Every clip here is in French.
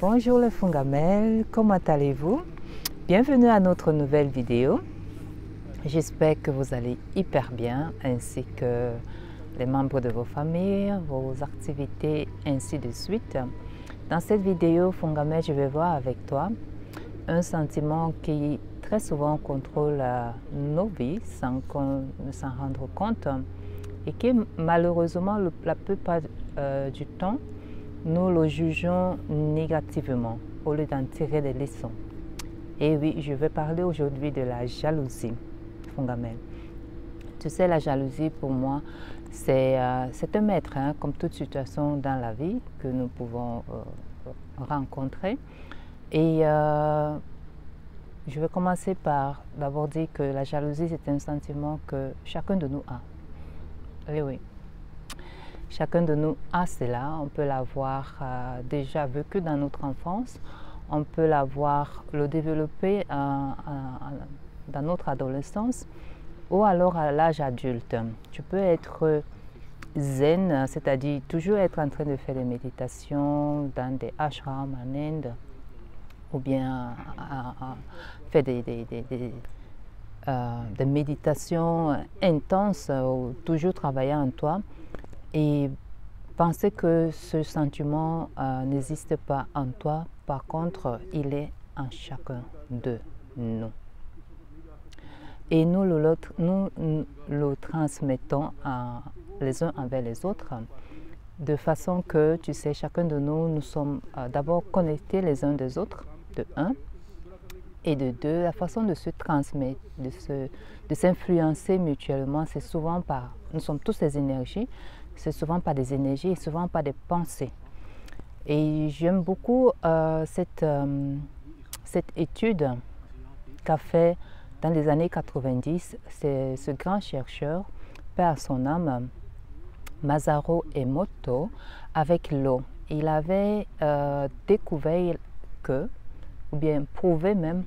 Bonjour les Fongamelles, comment allez-vous? Bienvenue à notre nouvelle vidéo. J'espère que vous allez hyper bien, ainsi que les membres de vos familles, vos activités, ainsi de suite. Dans cette vidéo, Fongamelle, je vais voir avec toi un sentiment qui très souvent contrôle nos vies sans qu'on ne s'en rende compte et qui malheureusement la plupart du temps nous le jugeons négativement au lieu d'en tirer des leçons. Et oui, je vais parler aujourd'hui de la jalousie, Fongamelle. Tu sais, la jalousie pour moi, c'est un maître, hein, comme toute situation dans la vie que nous pouvons rencontrer. Et je vais commencer par d'abord dire que la jalousie, c'est un sentiment que chacun de nous a. Oui, oui. Chacun de nous a cela. On peut l'avoir déjà vécu dans notre enfance. On peut l'avoir le développer dans notre adolescence ou alors à l'âge adulte. Tu peux être zen, c'est-à-dire toujours être en train de faire des méditations dans des ashrams en Inde ou bien faire des méditations intenses ou toujours travailler en toi et penser que ce sentiment n'existe pas en toi. Par contre, il est en chacun de nous. Et nous le transmettons les uns envers les autres, de façon que, tu sais, chacun de nous sommes d'abord connectés les uns des autres, de un, et de deux, la façon de se transmettre, de s'influencer mutuellement, c'est souvent par, nous sommes tous des énergies, c'est souvent par des énergies et souvent par des pensées. Et j'aime beaucoup cette étude qu'a fait dans les années 90, c'est ce grand chercheur, paix à son âme, Masaru Emoto, avec l'eau. Il avait découvert que, ou bien prouvé même,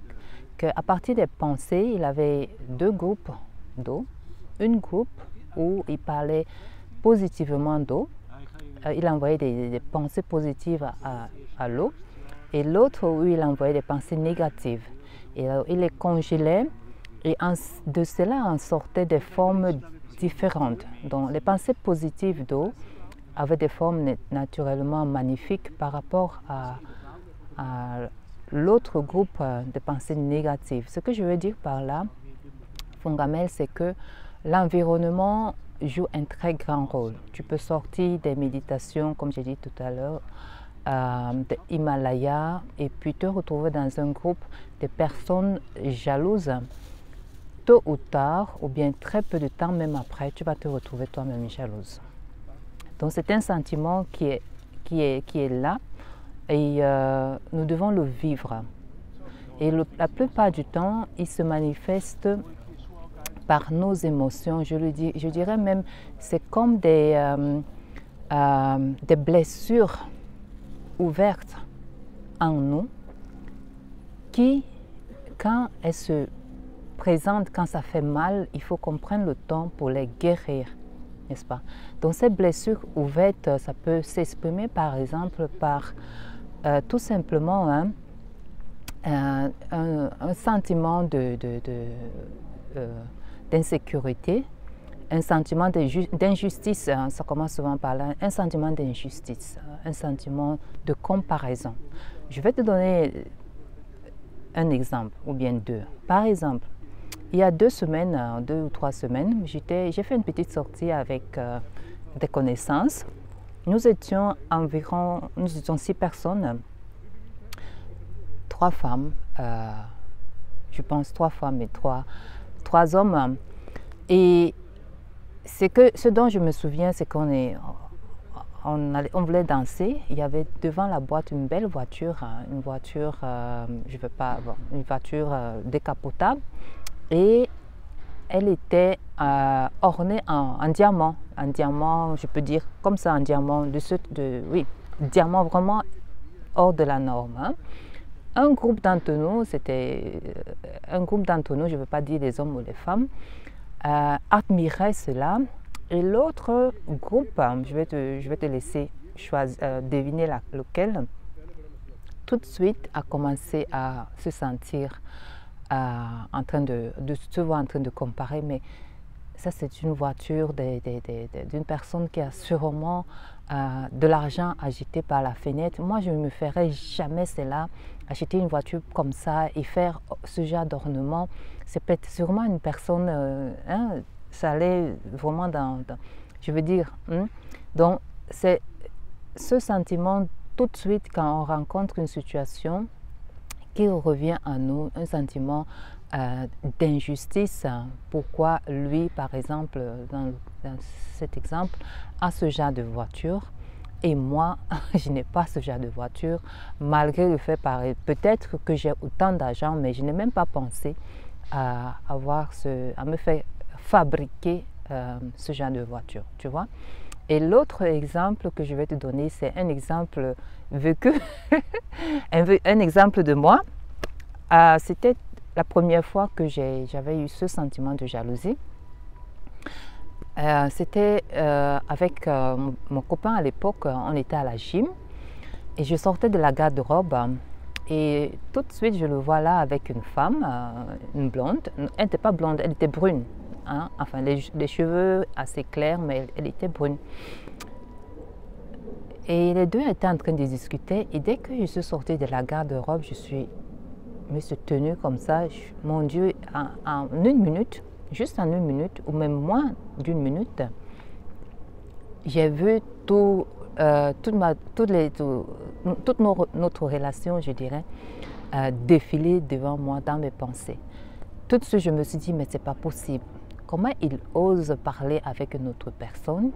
qu'à partir des pensées, il avait deux groupes d'eau. Une groupe où il parlait positivement d'eau, il envoyait des pensées positives à l'eau, et l'autre où il envoyait des pensées négatives. Et alors, il les congelait, et de cela en sortaient des formes différentes. Donc, les pensées positives d'eau avaient des formes naturellement magnifiques par rapport à l'autre groupe de pensées négatives. Ce que je veux dire par là, Fongamelle, c'est que l'environnement joue un très grand rôle. Tu peux sortir des méditations, comme j'ai dit tout à l'heure, de Himalaya, et puis te retrouver dans un groupe de personnes jalouses. Tôt ou tard, ou bien très peu de temps même après, tu vas te retrouver toi-même jalouse. Donc c'est un sentiment qui est là, et nous devons le vivre. Et la plupart du temps, il se manifeste par nos émotions. Je dirais même, c'est comme des blessures ouvertes en nous qui, quand elles se présentent, quand ça fait mal, il faut qu'on prenne le temps pour les guérir, n'est-ce pas? Donc ces blessures ouvertes, ça peut s'exprimer par exemple par tout simplement un sentiment d'insécurité, un sentiment d'injustice, ça commence souvent par là, un sentiment d'injustice, un sentiment de comparaison. Je vais te donner un exemple, ou bien deux. Par exemple, il y a 2 semaines, 2 ou 3 semaines, j'ai fait une petite sortie avec des connaissances. Nous étions 6 personnes, 3 femmes, je pense 3 femmes et 3 hommes. Et ce dont je me souviens, c'est qu'on voulait danser. Il y avait devant la boîte une belle voiture, une voiture, une voiture décapotable, et elle était ornée en diamant, je peux dire comme ça, en diamant, oui, diamant vraiment hors de la norme. Hein. Un groupe d'entre nous, je ne veux pas dire les hommes ou les femmes, admirait cela, et l'autre groupe, je vais te laisser deviner lequel, tout de suite a commencé à se sentir en train de se voir en train de comparer, mais ça c'est une voiture d'une personne qui a sûrement de l'argent agité par la fenêtre. Moi je ne me ferais jamais cela, acheter une voiture comme ça et faire ce genre d'ornement. C'est peut-être sûrement une personne, ça allait vraiment je veux dire, donc c'est ce sentiment tout de suite quand on rencontre une situation qui revient à nous, un sentiment d'injustice. Pourquoi lui, par exemple, dans cet exemple, a ce genre de voiture et moi, je n'ai pas ce genre de voiture, malgré le fait, peut-être que j'ai autant d'argent, mais je n'ai même pas pensé à me faire fabriquer ce genre de voiture, tu vois. Et l'autre exemple que je vais te donner, c'est un exemple vécu, un exemple de moi. C'était la première fois que j'avais eu ce sentiment de jalousie. C'était avec mon copain à l'époque, on était à la gym et je sortais de la garde-robe et tout de suite je le vois là avec une femme, une blonde. Elle n'était pas blonde, elle était brune. Hein? Enfin, les cheveux assez clairs, mais elle était brune. Et les deux étaient en train de discuter et dès que je suis sortie de la garde-robe, me suis tenue comme ça. Mon Dieu, en une minute, juste en une minute, ou même moins d'une minute, j'ai vu toute notre relation, je dirais, défiler devant moi dans mes pensées. Tout de suite, je me suis dit, mais c'est pas possible. Comment il ose parler avec une autre personne?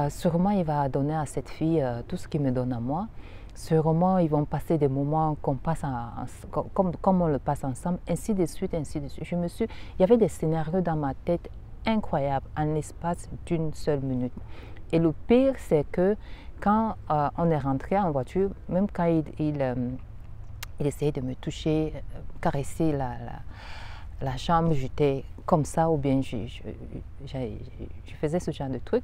Sûrement, il va donner à cette fille tout ce qu'il me donne à moi. Sûrement, ils vont passer des moments qu'on passe comme on le passe ensemble, ainsi de suite, ainsi de suite. Il y avait des scénarios dans ma tête incroyables en l'espace d'une seule minute. Et le pire, c'est que quand on est rentré en voiture, même quand il essayait de me toucher, caresser la chambre, j'étais comme ça, ou bien je faisais ce genre de truc.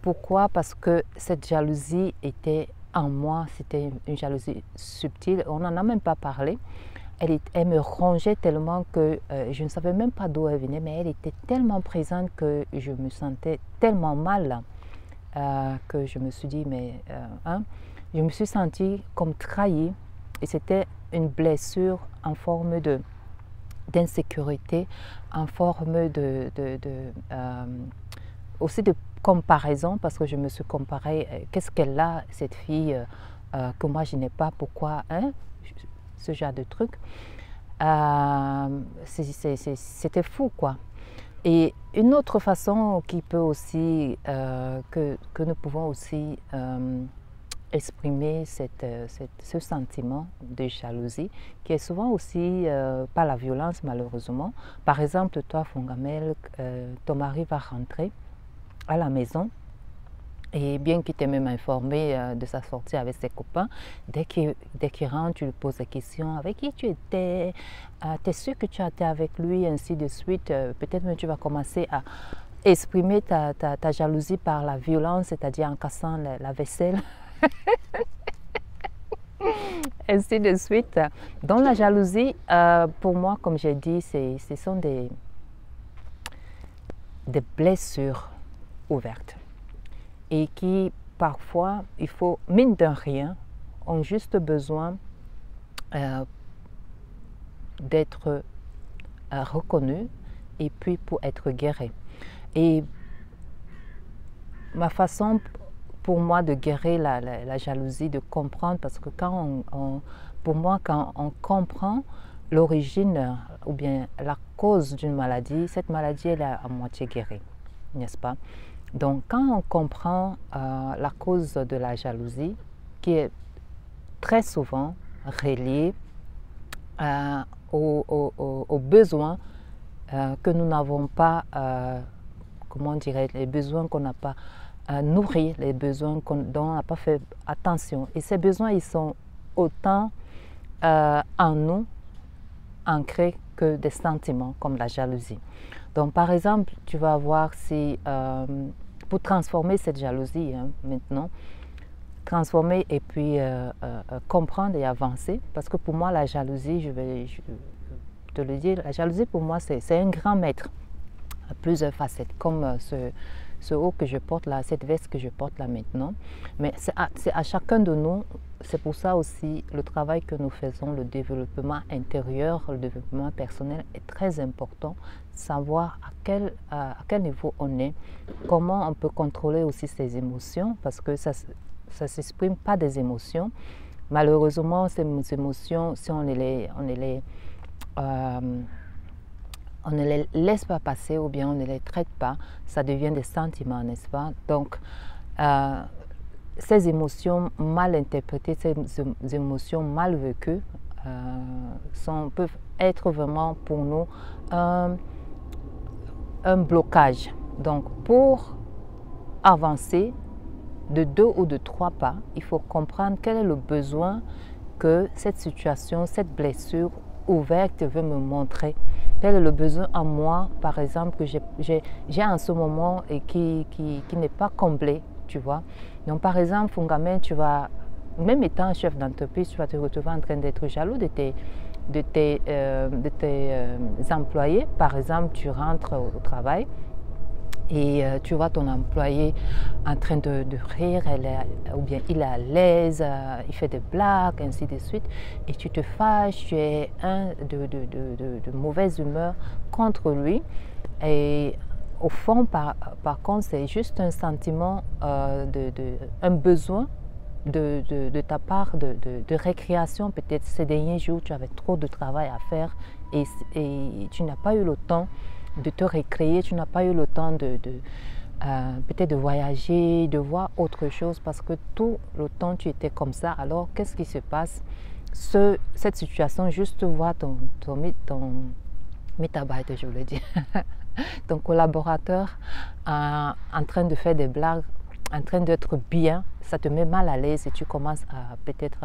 Pourquoi? Parce que cette jalousie était en moi, c'était une jalousie subtile, on n'en a même pas parlé. Elle me rongeait tellement que je ne savais même pas d'où elle venait, mais elle était tellement présente que je me sentais tellement mal que je me suis dit, je me suis sentie comme trahie et c'était une blessure en forme d'insécurité, en forme aussi de comparaison, parce que je me suis comparée, qu'est-ce qu'elle a, cette fille, que moi je n'ai pas, pourquoi, ce genre de truc. C'était fou, quoi. Et une autre façon qui peut aussi, que nous pouvons aussi exprimer ce sentiment de jalousie, qui est souvent aussi par la violence, malheureusement. Par exemple, toi, Fongamel, ton mari va rentrer à la maison et bien qu'il t'ait même informé de sa sortie avec ses copains, dès qu'il rentre, tu lui poses la question avec qui tu étais, tu es sûr que tu étais avec lui, ainsi de suite. Peut-être même tu vas commencer à exprimer ta jalousie par la violence, c'est-à-dire en cassant la vaisselle. Ainsi de suite. Donc la jalousie, pour moi, comme j'ai dit, ce sont des blessures ouvertes et qui parfois, il faut, mine de rien, ont juste besoin d'être reconnus et puis pour être guéris. Et ma façon pour moi de guérir la jalousie, de comprendre, parce que pour moi, quand on comprend l'origine ou bien la cause d'une maladie, cette maladie elle est à moitié guérie, n'est-ce pas? Donc quand on comprend la cause de la jalousie, qui est très souvent reliée aux besoins que nous n'avons pas, comment dirais-je, les besoins qu'on n'a pas nourris, les besoins dont on n'a pas fait attention. Et ces besoins, ils sont autant en nous, ancrés, que des sentiments comme la jalousie. Donc par exemple, tu vas voir si, pour transformer cette jalousie maintenant, transformer et puis comprendre et avancer. Parce que pour moi, la jalousie, je te le dire, la jalousie pour moi, c'est un grand maître à plusieurs facettes, comme ce haut que je porte là, cette veste que je porte là maintenant. Mais c'est à chacun de nous, c'est pour ça aussi le travail que nous faisons, le développement intérieur, le développement personnel est très important. Savoir à quel niveau on est, comment on peut contrôler aussi ses émotions, parce que ça ne s'exprime pas des émotions. Malheureusement, ces émotions, si on ne les laisse pas passer ou bien on ne les traite pas, ça devient des sentiments, n'est-ce pas? Donc, ces émotions mal interprétées, ces émotions mal vécues peuvent être vraiment pour nous un blocage. Donc, pour avancer de 2 ou de 3 pas, il faut comprendre quel est le besoin que cette situation, cette blessure ouverte veut me montrer. Quel est le besoin en moi, par exemple, que j'ai en ce moment et qui n'est pas comblé, tu vois. Donc, par exemple, Fungamen, tu vas, même étant chef d'entreprise, tu vas te retrouver en train d'être jaloux de tes employés. Par exemple, tu rentres au travail et tu vois ton employé en train de rire, ou bien il est à l'aise, il fait des blagues, ainsi de suite, et tu te fâches, tu es de mauvaise humeur contre lui. Et au fond, par contre, c'est juste un sentiment, un besoin de ta part de récréation. Peut-être ces derniers jours, tu avais trop de travail à faire et tu n'as pas eu le temps de te récréer, tu n'as pas eu le temps peut-être de voyager, de voir autre chose, parce que tout le temps tu étais comme ça. Alors qu'est-ce qui se passe? Cette situation, juste voir ton métabyte, je voulais dire, ton collaborateur en train de faire des blagues, en train d'être bien, ça te met mal à l'aise et tu commences à peut-être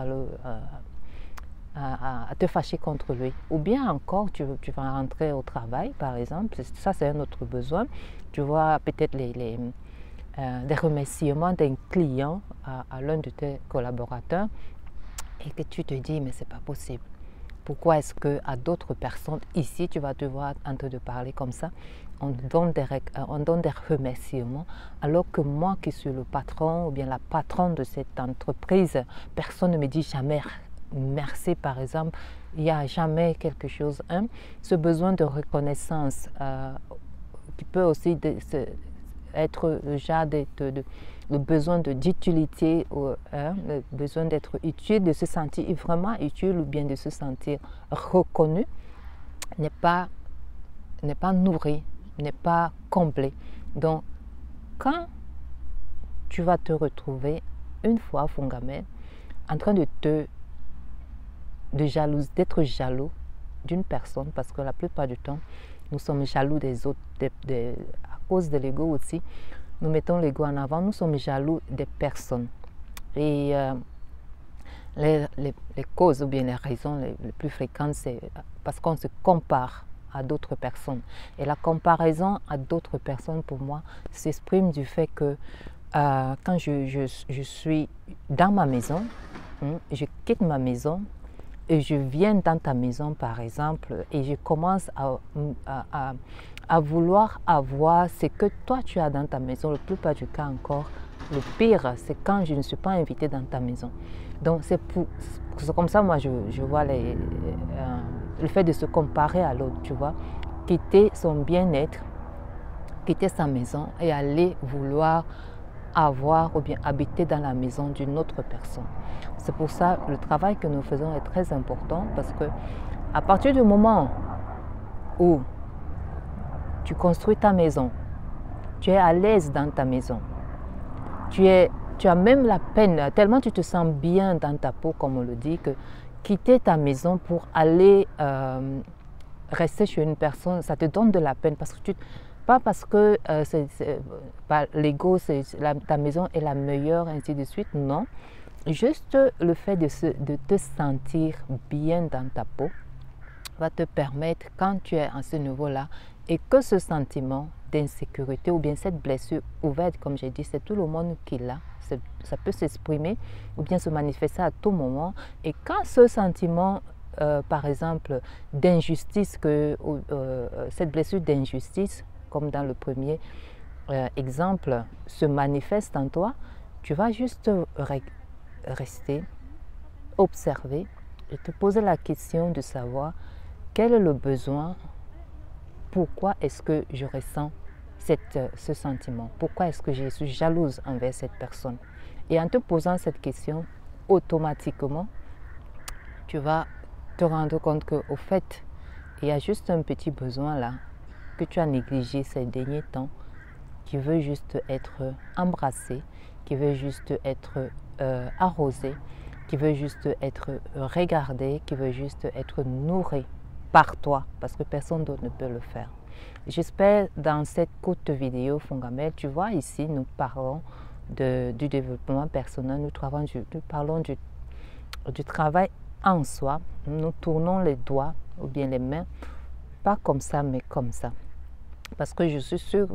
à te fâcher contre lui. Ou bien encore, tu vas rentrer au travail, par exemple, ça c'est un autre besoin. Tu vois peut-être des remerciements d'un client à l'un de tes collaborateurs et que tu te dis, mais c'est pas possible. Pourquoi est-ce qu'à d'autres personnes, ici, tu vas devoir en train de parler comme ça, on donne des remerciements, alors que moi qui suis le patron ou bien la patronne de cette entreprise, personne ne me dit jamais merci, par exemple. Il n'y a jamais quelque chose. Ce besoin de reconnaissance qui peut aussi être le genre le besoin d'utilité, le besoin d'être utile, de se sentir vraiment utile ou bien de se sentir reconnu, n'est pas nourri, n'est pas comblé. Donc, quand tu vas te retrouver une fois, Fungamen, en train d'être jaloux d'une personne, parce que la plupart du temps, nous sommes jaloux des autres, à cause de l'ego aussi. Nous mettons l'ego en avant, nous sommes jaloux des personnes. Et les causes ou bien les raisons les plus fréquentes, c'est parce qu'on se compare à d'autres personnes. Et la comparaison à d'autres personnes, pour moi, s'exprime du fait que quand je suis dans ma maison, je quitte ma maison, et je viens dans ta maison, par exemple, et je commence à vouloir avoir ce que toi tu as dans ta maison. La plupart du cas encore, le pire, c'est quand je ne suis pas invitée dans ta maison. Donc c'est comme ça, moi, je vois le fait de se comparer à l'autre, tu vois. Quitter son bien-être, quitter sa maison et aller vouloir avoir ou bien habiter dans la maison d'une autre personne. C'est pour ça que le travail que nous faisons est très important, parce que à partir du moment où tu construis ta maison, tu es à l'aise dans ta maison, tu as même la peine, tellement tu te sens bien dans ta peau, comme on le dit, que quitter ta maison pour aller rester chez une personne, ça te donne de la peine, parce que pas parce que l'ego, ta maison est la meilleure, ainsi de suite, non. Juste le fait de te sentir bien dans ta peau va te permettre, quand tu es à ce niveau-là, et que ce sentiment d'insécurité ou bien cette blessure ouverte, comme j'ai dit, c'est tout le monde qui l'a. Ça peut s'exprimer ou bien se manifester à tout moment. Et quand ce sentiment, par exemple, d'injustice, cette blessure d'injustice, comme dans le premier exemple, se manifeste en toi, tu vas juste rester, observer et te poser la question de savoir quel est le besoin, pourquoi est-ce que je ressens ce sentiment, pourquoi est-ce que je suis jalouse envers cette personne. Et en te posant cette question, automatiquement, tu vas te rendre compte qu'au fait, il y a juste un petit besoin là que tu as négligé ces derniers temps, qui veut juste être embrassé, qui veut juste être arrosé, qui veut juste être regardé, qui veut juste être nourri par toi, parce que personne d'autre ne peut le faire. J'espère dans cette courte vidéo, Fongamel, tu vois ici, nous parlons du développement personnel, nous parlons du travail en soi. Nous tournons les doigts ou bien les mains, pas comme ça, mais comme ça. Parce que je suis sûre,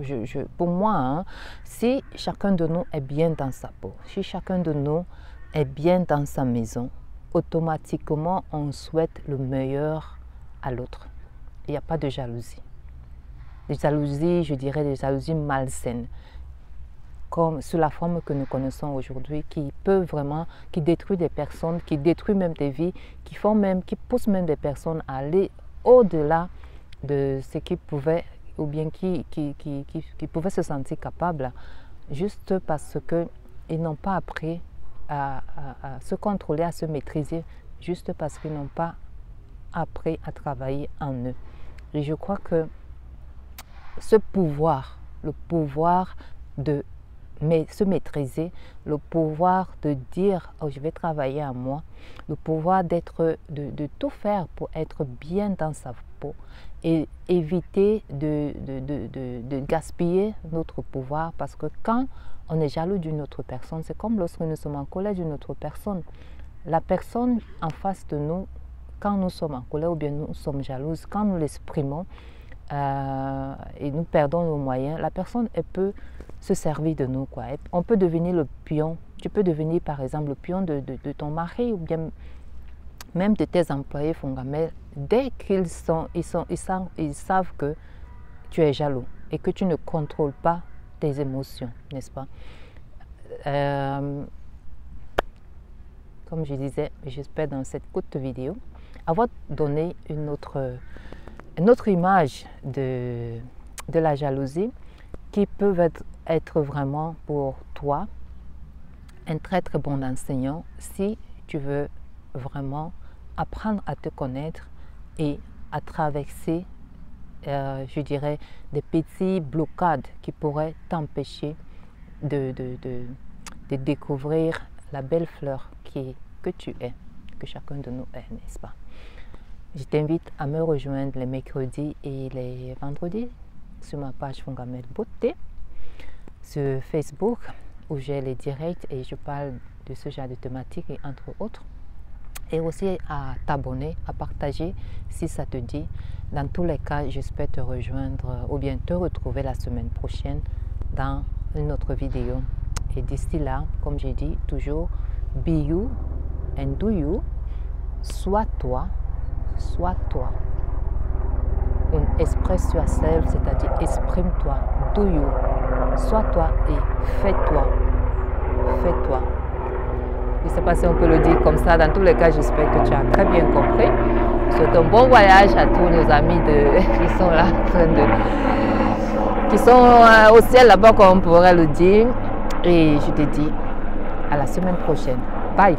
pour moi, hein, si chacun de nous est bien dans sa peau, si chacun de nous est bien dans sa maison, automatiquement, on souhaite le meilleur à l'autre. Il n'y a pas de jalousie. Des jalousies, je dirais des jalousies malsaines, comme sous la forme que nous connaissons aujourd'hui, qui peuvent vraiment, qui détruisent des personnes, qui détruisent même des vies, qui poussent même des personnes à aller au-delà de ce qu'ils pouvaient, ou bien qui pouvaient se sentir capables, juste parce qu'ils n'ont pas appris à se contrôler, à se maîtriser, juste parce qu'ils n'ont pas appris à travailler en eux. Et je crois que ce pouvoir, le pouvoir de se maîtriser, le pouvoir de dire oh, je vais travailler à moi, le pouvoir de tout faire pour être bien dans sa peau et éviter de gaspiller notre pouvoir, parce que quand on est jaloux d'une autre personne, c'est comme lorsque nous sommes en colère d'une autre personne. La personne en face de nous, quand nous sommes en colère ou bien nous sommes jalouses, quand nous l'exprimons, et nous perdons nos moyens, la personne elle peut se servir de nous, quoi. On peut devenir le pion. Tu peux devenir par exemple le pion de ton mari ou bien même de tes employés, Fongamel. Dès qu'ils savent que tu es jaloux et que tu ne contrôles pas tes émotions, n'est-ce pas? Comme je disais, j'espère dans cette courte vidéo avoir donné une autre image de la jalousie qui peut être vraiment pour toi un très très bon enseignant si tu veux vraiment apprendre à te connaître et à traverser, je dirais, des petits blocades qui pourraient t'empêcher de découvrir la belle fleur que tu es, que chacun de nous est, n'est-ce pas? Je t'invite à me rejoindre les mercredis et les vendredis sur ma page Fongamel Beauté, sur Facebook, où j'ai les directs et je parle de ce genre de thématiques et entre autres. Et aussi à t'abonner, à partager si ça te dit. Dans tous les cas, j'espère te rejoindre ou bien te retrouver la semaine prochaine dans une autre vidéo. Et d'ici là, comme j'ai dit, toujours be you and do you. Sois toi. Express yourself, c'est-à-dire exprime-toi. Do you. Sois toi et fais-toi. Fais-toi. Je ne sais pas si on peut le dire comme ça. Dans tous les cas, j'espère que tu as très bien compris. Je souhaite un bon voyage à tous nos amis qui sont là, qui sont au ciel là-bas, comme on pourrait le dire. Et je te dis à la semaine prochaine. Bye.